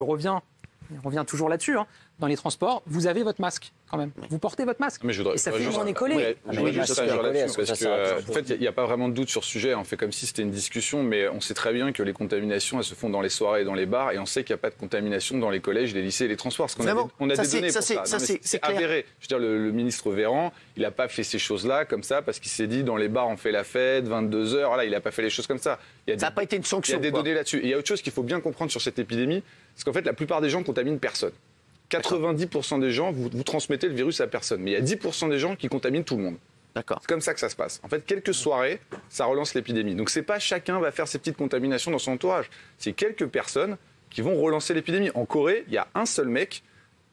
On revient toujours là-dessus, hein. Dans les transports, vous avez votre masque quand même. Vous portez votre masque. Mais et ça fait que vous en est collé. Je voudrais juste réagir là-dessus parce qu'en fait, il n'y a pas vraiment de doute sur ce sujet. On fait comme si c'était une discussion, mais on sait très bien que les contaminations, elles se font dans les soirées et dans les bars, et on sait qu'il n'y a pas de contamination dans les collèges, les lycées et les transports. Parce qu'on a des données pour ça. C'est avéré. Je veux dire, le ministre Véran, il n'a pas fait ces choses-là comme ça parce qu'il s'est dit dans les bars on fait la fête, 22h. Voilà, il n'a pas fait les choses comme ça. Ça n'a pas été une sanction. Il y a des données là-dessus. Et il y a autre chose qu'il faut bien comprendre sur cette épidémie, c'est qu'en fait, la plupart des gens contaminent personne. 90% des gens, vous transmettez le virus à personne. Mais il y a 10% des gens qui contaminent tout le monde. D'accord. C'est comme ça que ça se passe. En fait, quelques soirées, ça relance l'épidémie. Donc, c'est pas chacun va faire ses petites contaminations dans son entourage. C'est quelques personnes qui vont relancer l'épidémie. En Corée, il y a un seul mec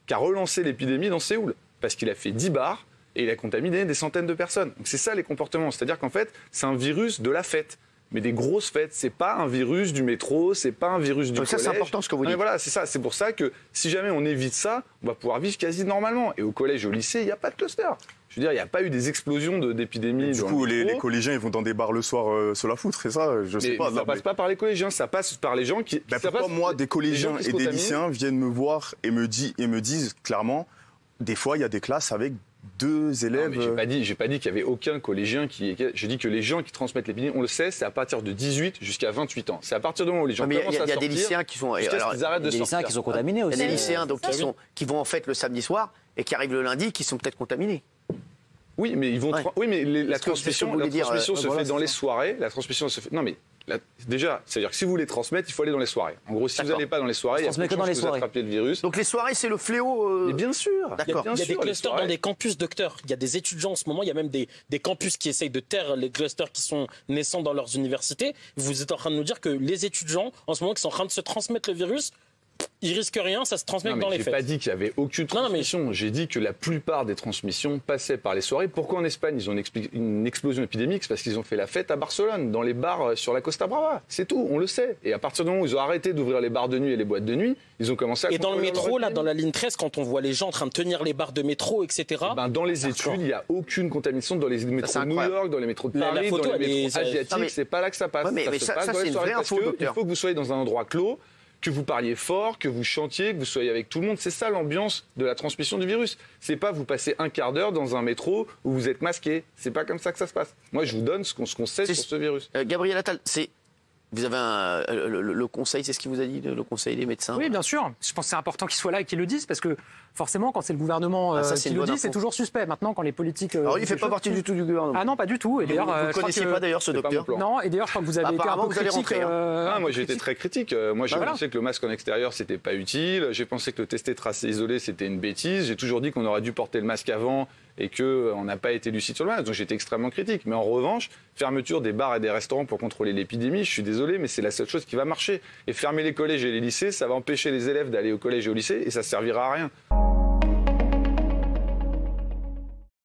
qui a relancé l'épidémie dans Séoul. Parce qu'il a fait 10 bars et il a contaminé des centaines de personnes. Donc, c'est ça les comportements. C'est-à-dire qu'en fait, c'est un virus de la fête. Mais des grosses fêtes, c'est pas un virus du métro, c'est pas un virus du collège. Ça, c'est important ce que vous dites. Voilà, c'est ça. C'est pour ça que si jamais on évite ça, on va pouvoir vivre quasi normalement. Et au collège et au lycée, il n'y a pas de cluster. Je veux dire, il n'y a pas eu des explosions d'épidémies. Du coup, les collégiens, ils vont dans des bars le soir se la foutre, c'est ça? Je sais pas. Ça passe pas par les collégiens, ça passe par les gens qui... pourquoi moi, des collégiens et des lycéens viennent me voir et me disent clairement, des fois, il y a des classes avec 2 élèves. Non, j'ai pas dit qu'il y avait aucun collégien qui. J'ai dit que les gens qui transmettent l'épidémie, on le sait, c'est à partir de 18 jusqu'à 28 ans. C'est à partir du moment où les gens commencent à sortir. Il y a des lycéens qui sont. Ils arrêtent de sortir. Des lycéens qui sont contaminés aussi. Il y a des lycéens donc, qui vont en fait le samedi soir et qui arrivent le lundi, qui sont peut-être contaminés. Oui, mais ils vont. Oui, mais la transmission se fait dans les soirées. La transmission se fait. Non, mais. Déjà, c'est-à-dire que si vous voulez transmettre, il faut aller dans les soirées. En gros, si vous n'allez pas dans les soirées, il y a plus de chances que vous attrapiez le virus. Donc les soirées, c'est le fléau. Mais bien sûr. D'accord. Il y a des clusters dans des campus docteurs. Il y a des étudiants en ce moment. Il y a même des campus qui essayent de taire les clusters qui sont naissants dans leurs universités. Vous êtes en train de nous dire que les étudiants, en ce moment, qui sont en train de se transmettre le virus, ils risquent rien, ça se transmet dans les fêtes. J'ai pas dit qu'il y avait aucune transmission. J'ai dit que la plupart des transmissions passaient par les soirées. Pourquoi en Espagne ils ont une explosion épidémique? C'est parce qu'ils ont fait la fête à Barcelone, dans les bars sur la Costa Brava. C'est tout, on le sait. Et à partir du moment où ils ont arrêté d'ouvrir les bars de nuit et les boîtes de nuit, ils ont commencé à... Et dans le métro, là, dans la ligne 13, quand on voit les gens en train de tenir les barres de métro, etc. Dans les études, il n'y a aucune contamination dans les métros de New York, dans les métros de Paris, dans les métros asiatiques. C'est pas là que ça passe. Ça, c'est une vraie info, docteur. Il faut que vous soyez dans un endroit clos, que vous parliez fort, que vous chantiez, que vous soyez avec tout le monde. C'est ça l'ambiance de la transmission du virus. C'est pas vous passez un quart d'heure dans un métro où vous êtes masqué. C'est pas comme ça que ça se passe. Moi, je vous donne ce qu'on sait sur ce virus. Gabriel Attal, vous avez le conseil, c'est ce qu'il vous a dit, le conseil des médecins? Oui, bien sûr. Je pense que c'est important qu'ils soient là et qu'ils le disent, parce que forcément, quand c'est le gouvernement qui le dit, c'est toujours suspect. Maintenant, quand les politiques... Alors, il ne fait pas partie du tout du gouvernement. Ah non, pas du tout. Et d'ailleurs, vous ne connaissiez pas d'ailleurs ce docteur? Non, et d'ailleurs, je crois que vous avez été un peu critique. Moi, j'ai été très critique. Moi, j'ai pensé que le masque en extérieur, c'était pas utile. J'ai pensé que le tester, tracer, isoler, c'était une bêtise. J'ai toujours dit qu'on aurait dû porter le masque avant et qu'on n'a pas été lucide sur le masque. Donc j'étais extrêmement critique. Mais en revanche, fermeture des bars et des restaurants pour contrôler l'épidémie, je suis désolé, mais c'est la seule chose qui va marcher. Et fermer les collèges et les lycées, ça va empêcher les élèves d'aller au collège et au lycée et ça ne servira à rien.